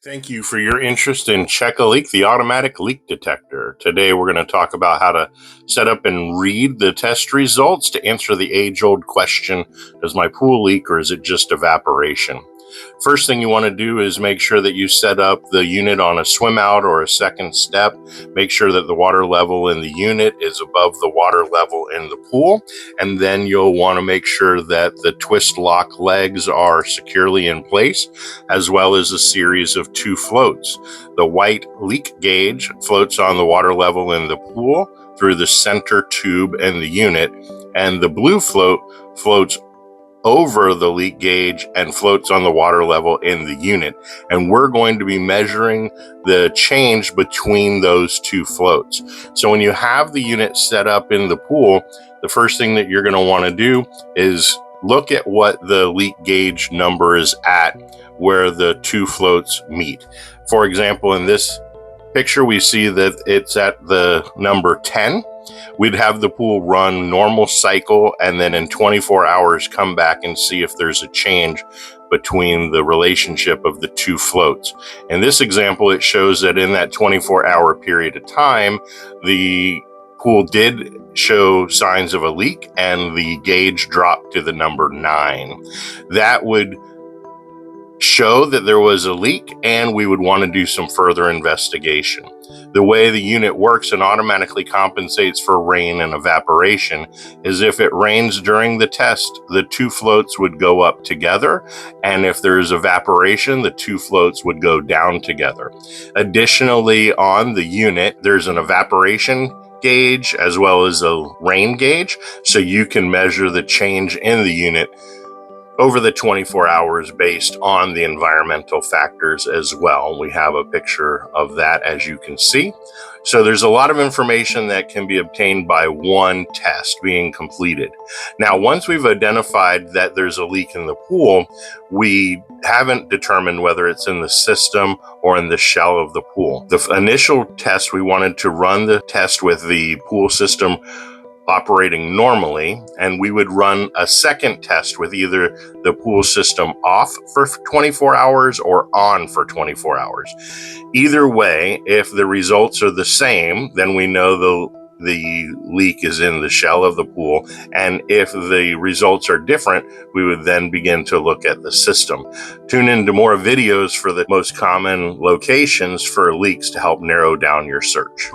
Thank you for your interest in Check a Leak, the automatic leak detector. Today we're going to talk about how to set up and read the test results to answer the age-old question, does my pool leak or is it just evaporation? First thing you want to do is make sure that you set up the unit on a swim out or a second step. Make sure that the water level in the unit is above the water level in the pool. And then you'll want to make sure that the twist lock legs are securely in place, as well as a series of two floats. The white leak gauge floats on the water level in the pool through the center tube in the unit, and the blue float floats over the leak gauge and floats on the water level in the unit. And we're going to be measuring the change between those two floats. So when you have the unit set up in the pool, the first thing that you're going to want to do is look at what the leak gauge number is at where the two floats meet. For example, in this picture, we see that it's at the number 10. We'd have the pool run normal cycle and then in 24 hours come back and see if there's a change between the relationship of the two floats. In this example, it shows that in that 24-hour period of time, the pool did show signs of a leak and the gauge dropped to the number 9. That would show that there was a leak and we would want to do some further investigation. The way the unit works and automatically compensates for rain and evaporation is if it rains during the test, the two floats would go up together, and if there's evaporation, the two floats would go down together. Additionally, on the unit, there's an evaporation gauge as well as a rain gauge, so you can measure the change in the unit over the 24 hours based on the environmental factors as well. We have a picture of that, as you can see. So there's a lot of information that can be obtained by one test being completed. Now, once we've identified that there's a leak in the pool, we haven't determined whether it's in the system or in the shell of the pool. The initial test, we wanted to run the test with the pool system operating normally, and we would run a second test with either the pool system off for 24 hours or on for 24 hours. Either way, if the results are the same, then we know the leak is in the shell of the pool, and if the results are different, we would then begin to look at the system. Tune into more videos for the most common locations for leaks to help narrow down your search.